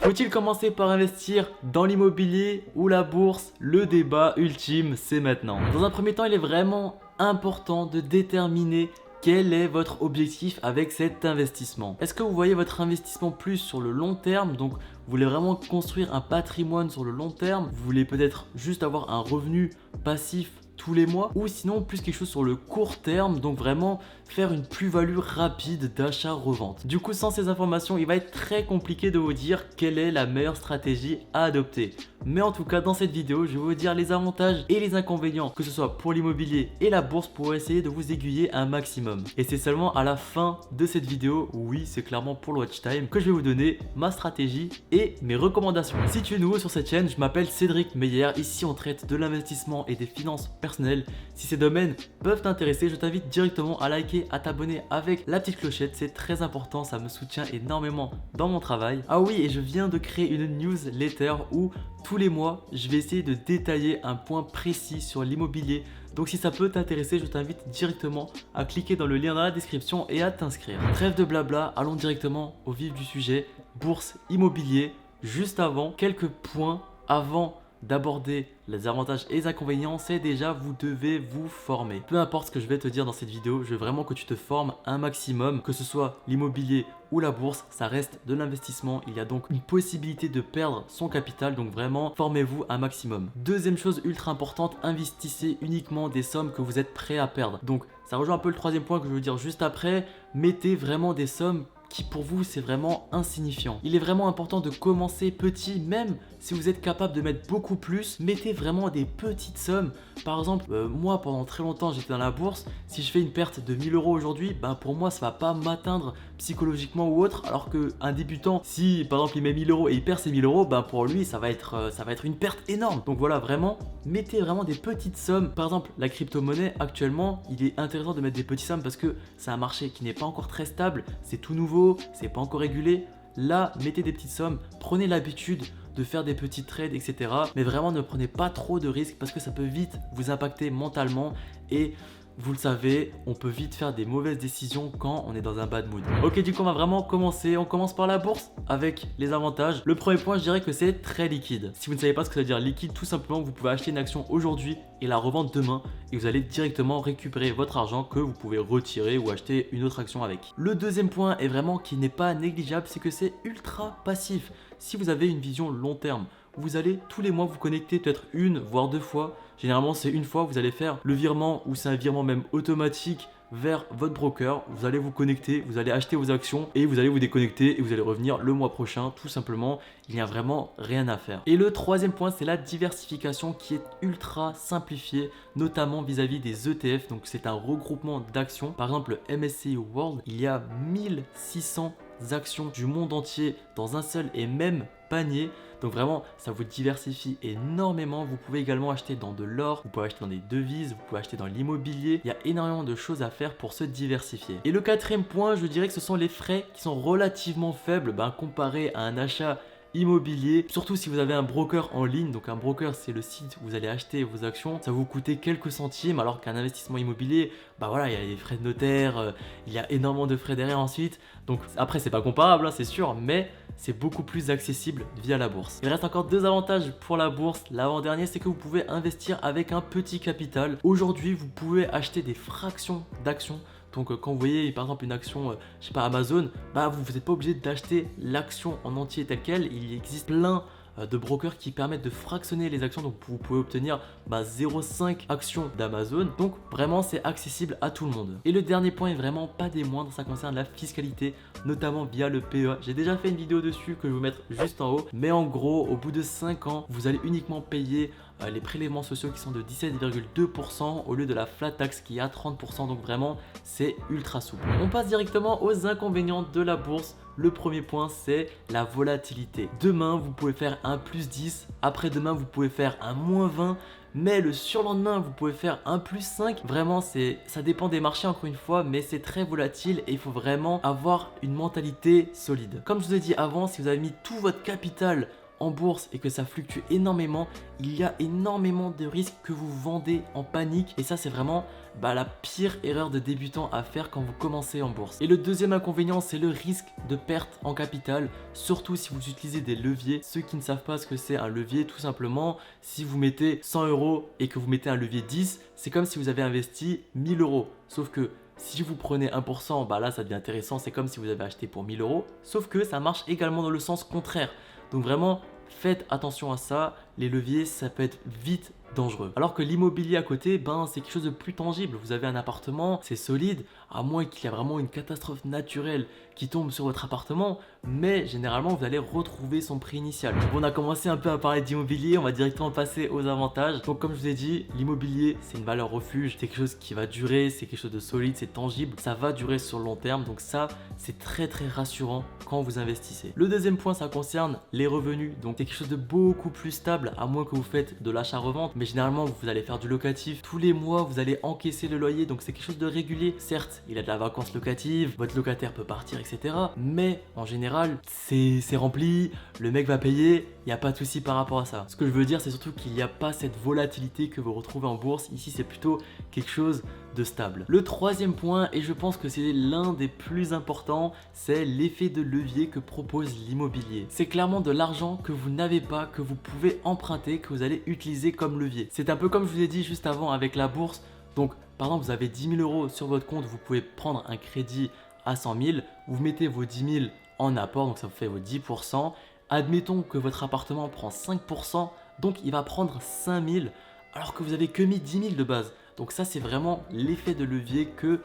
Faut-il commencer par investir dans l'immobilier ou la bourse? Le débat ultime, c'est maintenant. Dans un premier temps, il est vraiment important de déterminer quel est votre objectif avec cet investissement. Est-ce que vous voyez votre investissement plus sur le long terme? Donc vous voulez vraiment construire un patrimoine sur le long terme? Vous voulez peut-être juste avoir un revenu passif tous les mois, ou sinon plus quelque chose sur le court terme, donc vraiment faire une plus-value rapide d'achat-revente. Du coup, sans ces informations, il va être très compliqué de vous dire quelle est la meilleure stratégie à adopter. Mais en tout cas, dans cette vidéo, je vais vous dire les avantages et les inconvénients, que ce soit pour l'immobilier et la bourse, pour essayer de vous aiguiller un maximum. Et c'est seulement à la fin de cette vidéo, oui, c'est clairement pour le watch time, que je vais vous donner ma stratégie et mes recommandations. Si tu es nouveau sur cette chaîne, je m'appelle Cédric Meyer. Ici, on traite de l'investissement et des finances personnelles. Si ces domaines peuvent t'intéresser, je t'invite directement à liker, à t'abonner avec la petite clochette. C'est très important, ça me soutient énormément dans mon travail. Ah oui, et je viens de créer une newsletter où tous les mois, je vais essayer de détailler un point précis sur l'immobilier. Donc si ça peut t'intéresser, je t'invite directement à cliquer dans le lien dans la description et à t'inscrire. Trêve de blabla, allons directement au vif du sujet. Bourse, immobilier. Juste avant, quelques points avant d'aborder les avantages et les inconvénients, c'est déjà vous devez vous former. Peu importe ce que je vais te dire dans cette vidéo, je veux vraiment que tu te formes un maximum, que ce soit l'immobilier ou la bourse, ça reste de l'investissement. Il y a donc une possibilité de perdre son capital, donc vraiment formez-vous un maximum. Deuxième chose ultra importante, investissez uniquement des sommes que vous êtes prêt à perdre. Donc ça rejoint un peu le troisième point que je veux dire juste après, mettez vraiment des sommes qui pour vous c'est vraiment insignifiant. Il est vraiment important de commencer petit, même si vous êtes capable de mettre beaucoup plus, mettez vraiment des petites sommes. Par exemple, moi pendant très longtemps j'étais dans la bourse, si je fais une perte de 1000 euros aujourd'hui, ben pour moi ça va pas m'atteindre psychologiquement ou autre, alors qu'un débutant, si par exemple il met 1000 euros et il perd ses 1000 euros, ben pour lui ça va être une perte énorme. Donc voilà, vraiment, mettez vraiment des petites sommes. Par exemple, la crypto-monnaie actuellement, il est intéressant de mettre des petites sommes parce que c'est un marché qui n'est pas encore très stable, c'est tout nouveau, c'est pas encore régulé. Là, mettez des petites sommes, prenez l'habitude de faire des petits trades, etc. Mais vraiment, ne prenez pas trop de risques parce que ça peut vite vous impacter mentalement et vous le savez, on peut vite faire des mauvaises décisions quand on est dans un bad mood. Ok, du coup, on va vraiment commencer. On commence par la bourse avec les avantages. Le premier point, je dirais que c'est très liquide. Si vous ne savez pas ce que ça veut dire liquide, tout simplement, vous pouvez acheter une action aujourd'hui et la revendre demain et vous allez directement récupérer votre argent que vous pouvez retirer ou acheter une autre action avec. Le deuxième point est vraiment qui n'est pas négligeable, c'est que c'est ultra passif. Si vous avez une vision long terme, vous allez tous les mois vous connecter peut-être une voire deux fois. Généralement c'est une fois, vous allez faire le virement ou c'est un virement même automatique vers votre broker. Vous allez vous connecter, vous allez acheter vos actions et vous allez vous déconnecter et vous allez revenir le mois prochain. Tout simplement, il n'y a vraiment rien à faire. Et le troisième point, c'est la diversification qui est ultra simplifiée, notamment vis-à-vis des ETF. Donc c'est un regroupement d'actions. Par exemple, le MSCI World, il y a 1600 actions du monde entier dans un seul et même panier. Donc vraiment, ça vous diversifie énormément. Vous pouvez également acheter dans de l'or, vous pouvez acheter dans des devises, vous pouvez acheter dans l'immobilier. Il y a énormément de choses à faire pour se diversifier. Et le quatrième point, je dirais que ce sont les frais qui sont relativement faibles comparé à un achat immobilier, surtout si vous avez un broker en ligne. Donc un broker, c'est le site où vous allez acheter vos actions, ça va vous coûter quelques centimes, alors qu'un investissement immobilier, voilà, il y a les frais de notaire, il y a énormément de frais derrière ensuite. Donc après c'est pas comparable, c'est sûr, mais c'est beaucoup plus accessible via la bourse. Il reste encore deux avantages pour la bourse. L'avant-dernier, c'est que vous pouvez investir avec un petit capital. Aujourd'hui, vous pouvez acheter des fractions d'actions. Donc quand vous voyez par exemple une action, je sais pas, Amazon, vous n'êtes pas obligé d'acheter l'action en entier telle quelle. Il existe plein de brokers qui permettent de fractionner les actions, donc vous pouvez obtenir 0,5 actions d'Amazon. Donc vraiment c'est accessible à tout le monde. Et le dernier point est vraiment pas des moindres, ça concerne la fiscalité, notamment via le PEA. J'ai déjà fait une vidéo dessus que je vais vous mettre juste en haut, mais en gros au bout de 5 ans vous allez uniquement payer les prélèvements sociaux qui sont de 17,2% au lieu de la flat tax qui est à 30%. Donc vraiment c'est ultra souple. On passe directement aux inconvénients de la bourse. Le premier point, c'est la volatilité. Demain vous pouvez faire un plus 10, après-demain vous pouvez faire un moins 20, mais le surlendemain vous pouvez faire un plus 5. Vraiment ça dépend des marchés encore une fois, mais c'est très volatile et il faut vraiment avoir une mentalité solide. Comme je vous ai dit avant, si vous avez mis tout votre capital en bourse et que ça fluctue énormément, il y a énormément de risques que vous vendez en panique et ça c'est vraiment la pire erreur de débutant à faire quand vous commencez en bourse. Et le deuxième inconvénient, c'est le risque de perte en capital, surtout si vous utilisez des leviers. Ceux qui ne savent pas ce que c'est un levier, tout simplement, si vous mettez 100 € et que vous mettez un levier 10, c'est comme si vous avez investi 1000 €. Sauf que si vous prenez 1%, là ça devient intéressant, c'est comme si vous avez acheté pour 1000 €, sauf que ça marche également dans le sens contraire. Donc vraiment, faites attention à ça, les leviers ça peut être vite dangereux. Alors que l'immobilier à côté, c'est quelque chose de plus tangible. Vous avez un appartement, c'est solide, à moins qu'il y ait vraiment une catastrophe naturelle qui tombe sur votre appartement, mais généralement vous allez retrouver son prix initial. Donc on a commencé un peu à parler d'immobilier, on va directement passer aux avantages. Donc comme je vous ai dit, l'immobilier c'est une valeur refuge, c'est quelque chose qui va durer, c'est quelque chose de solide, c'est tangible, ça va durer sur le long terme, donc ça c'est très rassurant quand vous investissez. Le deuxième point, ça concerne les revenus, donc c'est quelque chose de beaucoup plus stable, à moins que vous faites de l'achat-revente, mais généralement vous allez faire du locatif, tous les mois vous allez encaisser le loyer, donc c'est quelque chose de régulier. Certes, il y a de la vacance locative, votre locataire peut partir, etc. Mais en général, c'est rempli, le mec va payer, il n'y a pas de souci par rapport à ça. Ce que je veux dire, c'est surtout qu'il n'y a pas cette volatilité que vous retrouvez en bourse. Ici, c'est plutôt quelque chose de stable. Le troisième point, et je pense que c'est l'un des plus importants, c'est l'effet de levier que propose l'immobilier. C'est clairement de l'argent que vous n'avez pas, que vous pouvez emprunter, que vous allez utiliser comme levier. C'est un peu comme je vous ai dit juste avant avec la bourse. Donc, par exemple, vous avez 10 000 € sur votre compte, vous pouvez prendre un crédit à 100 000, vous mettez vos 10 000 en apport, donc ça vous fait vos 10%. Admettons que votre appartement prend 5%, donc il va prendre 5 000 alors que vous avez que mis 10 000 de base. Donc ça c'est vraiment l'effet de levier que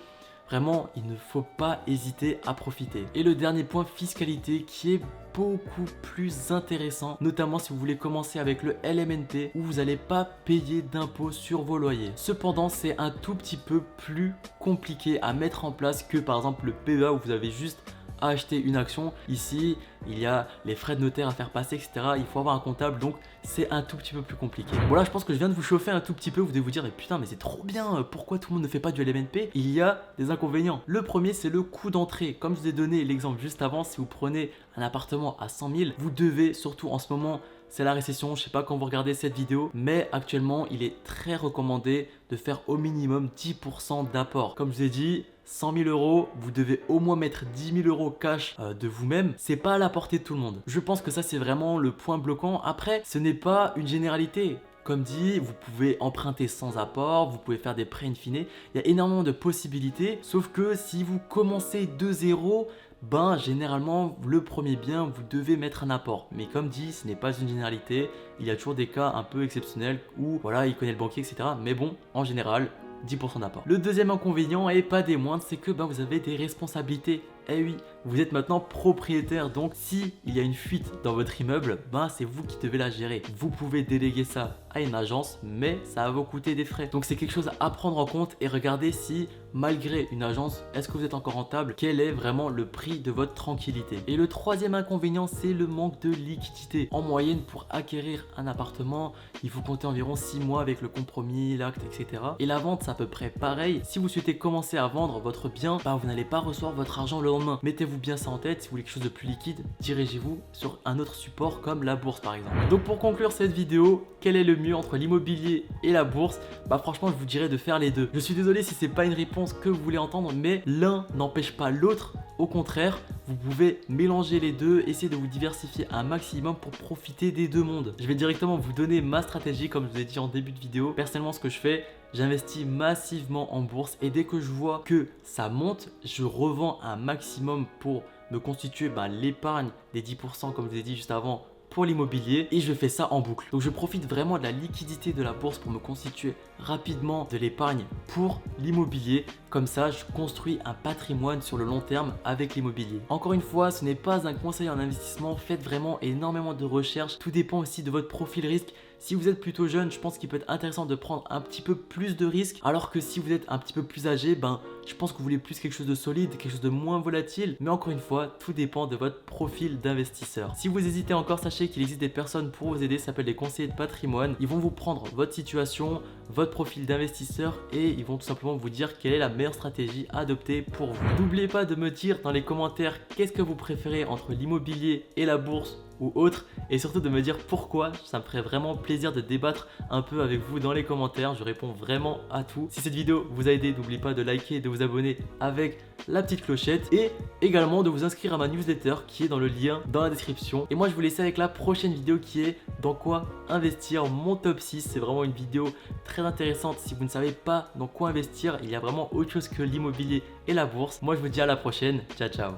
vraiment il ne faut pas hésiter à profiter. Et le dernier point, fiscalité, qui est beaucoup plus intéressant, notamment si vous voulez commencer avec le LMNP où vous n'allez pas payer d'impôts sur vos loyers. Cependant, c'est un tout petit peu plus compliqué à mettre en place que par exemple le PEA où vous avez juste à acheter une action. Ici, il y a les frais de notaire à faire passer, etc. Il faut avoir un comptable, donc c'est un tout petit peu plus compliqué. Voilà, je pense que je viens de vous chauffer un tout petit peu. Vous devez vous dire, mais putain, mais c'est trop bien, pourquoi tout le monde ne fait pas du LMNP? Il y a des inconvénients. Le premier, c'est le coût d'entrée. Comme je vous ai donné l'exemple juste avant, si vous prenez un appartement à 100 000, vous devez, surtout en ce moment, c'est la récession, je sais pas quand vous regardez cette vidéo, mais actuellement, il est très recommandé de faire au minimum 10% d'apport. Comme je vous ai dit, 100 000 €, vous devez au moins mettre 10 000 € cash de vous-même. C'est pas à la portée de tout le monde. Je pense que ça, c'est vraiment le point bloquant. Après, ce n'est pas une généralité. Comme dit, vous pouvez emprunter sans apport, vous pouvez faire des prêts in fine. Il y a énormément de possibilités, sauf que si vous commencez de zéro, généralement, le premier bien, vous devez mettre un apport. Mais comme dit, ce n'est pas une généralité. Il y a toujours des cas un peu exceptionnels où, voilà, il connaît le banquier, etc. Mais bon, en général, 10% d'apport. Le deuxième inconvénient, et pas des moindres, c'est que vous avez des responsabilités. Eh oui, vous êtes maintenant propriétaire, donc si il y a une fuite dans votre immeuble, c'est vous qui devez la gérer. Vous pouvez déléguer ça à une agence, mais ça va vous coûter des frais. Donc c'est quelque chose à prendre en compte et regarder si, malgré une agence, est-ce que vous êtes encore rentable? Quel est vraiment le prix de votre tranquillité? Et le troisième inconvénient, c'est le manque de liquidité. En moyenne, pour acquérir un appartement, il faut compter environ 6 mois avec le compromis, l'acte, etc. Et la vente, c'est à peu près pareil. Si vous souhaitez commencer à vendre votre bien, vous n'allez pas recevoir votre argent le lendemain. Mettez-vous bien ça en tête. Si vous voulez quelque chose de plus liquide, dirigez-vous sur un autre support comme la bourse par exemple. Donc pour conclure cette vidéo, quel est le mieux entre l'immobilier et la bourse? Franchement, je vous dirais de faire les deux. Je suis désolé si c'est pas une réponse que vous voulez entendre, mais l'un n'empêche pas l'autre. Au contraire, vous pouvez mélanger les deux, essayer de vous diversifier un maximum pour profiter des deux mondes. Je vais directement vous donner ma stratégie comme je vous ai dit en début de vidéo. Personnellement, ce que je fais, j'investis massivement en bourse et dès que je vois que ça monte, je revends un maximum pour me constituer l'épargne des 10% comme je vous ai dit juste avant pour l'immobilier et je fais ça en boucle. Donc je profite vraiment de la liquidité de la bourse pour me constituer rapidement de l'épargne pour l'immobilier. Comme ça, je construis un patrimoine sur le long terme avec l'immobilier. Encore une fois, ce n'est pas un conseil en investissement. Faites vraiment énormément de recherches. Tout dépend aussi de votre profil risque. Si vous êtes plutôt jeune, je pense qu'il peut être intéressant de prendre un petit peu plus de risques. Alors que si vous êtes un petit peu plus âgé, je pense que vous voulez plus quelque chose de solide, quelque chose de moins volatile. Mais encore une fois, tout dépend de votre profil d'investisseur. Si vous hésitez encore, sachez qu'il existe des personnes pour vous aider. Ça s'appelle des conseillers de patrimoine. Ils vont vous prendre votre situation, votre profil d'investisseur et ils vont tout simplement vous dire quelle est la meilleure stratégie à adopter pour vous. N'oubliez pas de me dire dans les commentaires qu'est-ce que vous préférez entre l'immobilier et la bourse ou autre, et surtout de me dire pourquoi. Ça me ferait vraiment plaisir de débattre un peu avec vous dans les commentaires. Je réponds vraiment à tout. Si cette vidéo vous a aidé, n'oubliez pas de liker et de vous abonner avec la petite clochette et également de vous inscrire à ma newsletter qui est dans le lien dans la description. Et moi je vous laisse avec la prochaine vidéo qui est dans quoi investir, mon top 6. C'est vraiment une vidéo très intéressante si vous ne savez pas dans quoi investir. Il y a vraiment autre chose que l'immobilier et la bourse. Moi je vous dis à la prochaine, ciao ciao.